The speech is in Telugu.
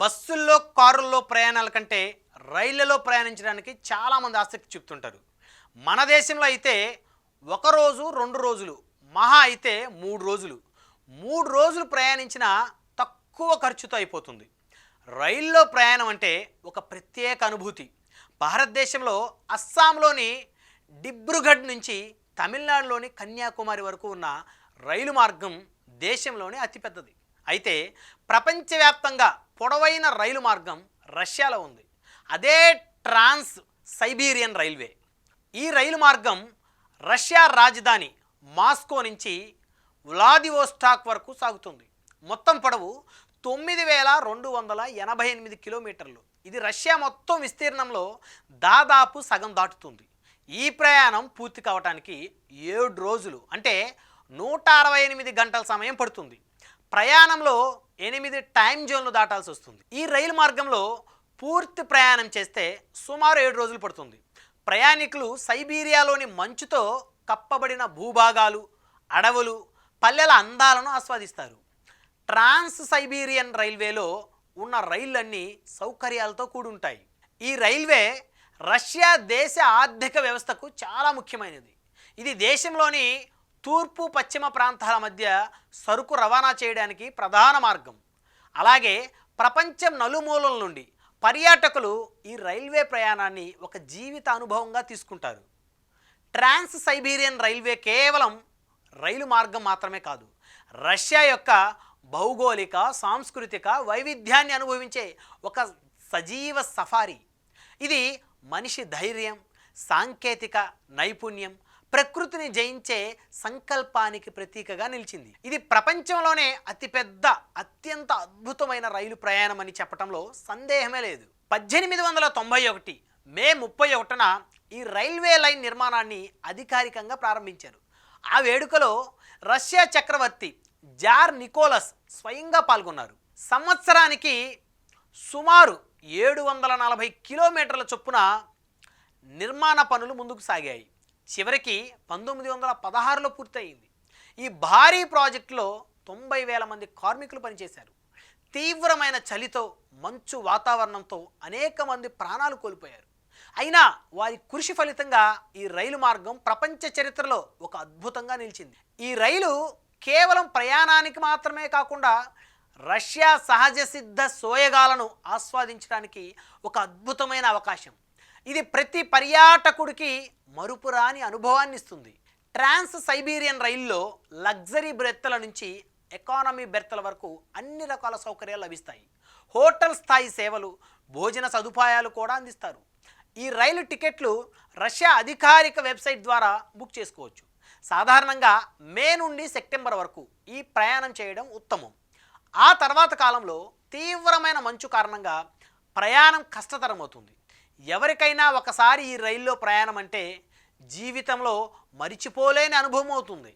బస్సుల్లో కారుల్లో ప్రయాణాల కంటే రైళ్లలో ప్రయాణించడానికి చాలామంది ఆసక్తి చూపుతుంటారు. మన దేశంలో అయితే ఒకరోజు 2 రోజులు మహా అయితే 3 రోజులు 3 రోజులు ప్రయాణించిన తక్కువ ఖర్చుతో అయిపోతుంది. రైల్లో ప్రయాణం అంటే ఒక ప్రత్యేక అనుభూతి. భారతదేశంలో అస్సాంలోని డిబ్రూగఢ్ నుంచి తమిళనాడులోని కన్యాకుమారి వరకు ఉన్న రైలు మార్గం దేశంలోనే అతిపెద్దది. అయితే ప్రపంచవ్యాప్తంగా పొడవైన రైలు మార్గం రష్యాలో ఉంది. అదే ట్రాన్స్ సైబీరియన్ రైల్వే. ఈ రైలు మార్గం రష్యా రాజధాని మాస్కో నుంచి వ్లాదివోస్టాక్ వరకు సాగుతుంది. మొత్తం పొడవు 9288 కిలోమీటర్లు. ఇది రష్యా మొత్తం విస్తీర్ణంలో దాదాపు సగం దాటుతుంది. ఈ ప్రయాణం పూర్తి కావడానికి 7 రోజులు అంటే 168 గంటల సమయం పడుతుంది. ప్రయాణంలో 8 టైం జోన్లు దాటాల్సి వస్తుంది. ఈ రైలు మార్గంలో పూర్తి ప్రయాణం చేస్తే సుమారు 7 రోజులు పడుతుంది. ప్రయాణికులు సైబీరియాలోని మంచుతో కప్పబడిన భూభాగాలు, అడవులు, పల్లెల అందాలను ఆస్వాదిస్తారు. ట్రాన్స్ సైబీరియన్ రైల్వేలో ఉన్న రైళ్లన్నీ సౌకర్యాలతో కూడుంటాయి. ఈ రైల్వే రష్యా దేశ ఆర్థిక వ్యవస్థకు చాలా ముఖ్యమైనది. ఇది దేశంలోని తూర్పు పశ్చిమ ప్రాంతాల మధ్య సరుకు రవాణా చేయడానికి ప్రధాన మార్గం. అలాగే ప్రపంచం నలుమూలల నుండి పర్యాటకులు ఈ రైల్వే ప్రయాణాన్ని ఒక జీవిత అనుభవంగా తీసుకుంటారు. ట్రాన్స్ సైబీరియన్ రైల్వే కేవలం రైలు మార్గం మాత్రమే కాదు, రష్యా యొక్క భౌగోళిక, సాంస్కృతిక వైవిధ్యాన్ని అనుభవించే ఒక సజీవ సఫారీ. ఇది మనిషి ధైర్యం, సాంకేతిక నైపుణ్యం, ప్రకృతిని జయించే సంకల్పానికి ప్రతీకగా నిలిచింది. ఇది ప్రపంచంలోనే అతిపెద్ద, అత్యంత అద్భుతమైన రైలు ప్రయాణం అని చెప్పడంలో సందేహమే లేదు. 1891 మే 31న ఈ రైల్వే లైన్ నిర్మాణాన్ని అధికారికంగా ప్రారంభించారు. ఆ వేడుకలో రష్యా చక్రవర్తి జార్ నికోలస్ స్వయంగా పాల్గొన్నారు. సంవత్సరానికి సుమారు 740 కిలోమీటర్ల చొప్పున నిర్మాణ పనులు ముందుకు సాగాయి. చివరికి 1916లో పూర్తయింది. ఈ భారీ ప్రాజెక్టులో 90,000 మంది కార్మికులు పనిచేశారు. తీవ్రమైన చలితో, మంచు వాతావరణంతో అనేక మంది ప్రాణాలు కోల్పోయారు. అయినా వారి కృషి ఫలితంగా ఈ రైలు మార్గం ప్రపంచ చరిత్రలో ఒక అద్భుతంగా నిలిచింది. ఈ రైలు కేవలం ప్రయాణానికి మాత్రమే కాకుండా రష్యా సహజ సిద్ధ సోయగాలను ఆస్వాదించడానికి ఒక అద్భుతమైన అవకాశం. ఇది ప్రతి పర్యాటకుడికి మరుపురాని అనుభవాన్ని ఇస్తుంది. ట్రాన్స్ సైబీరియన్ రైల్లో లగ్జరీ బెర్త్ల నుంచి ఎకానమీ బెర్త్ల వరకు అన్ని రకాల సౌకర్యాలు లభిస్తాయి. హోటల్ స్థాయి సేవలు, భోజన సదుపాయాలు కూడా అందిస్తారు. ఈ రైలు టికెట్లు రష్యా అధికారిక వెబ్సైట్ ద్వారా బుక్ చేసుకోవచ్చు. సాధారణంగా మే నుండి సెప్టెంబర్ వరకు ఈ ప్రయాణం చేయడం ఉత్తమం. ఆ తర్వాత కాలంలో తీవ్రమైన మంచు కారణంగా ప్రయాణం కష్టతరమవుతుంది. ఎవరికైనా ఒకసారి ఈ రైల్లో ప్రయాణం అంటే జీవితంలో మరిచిపోలేని అనుభవం అవుతుంది.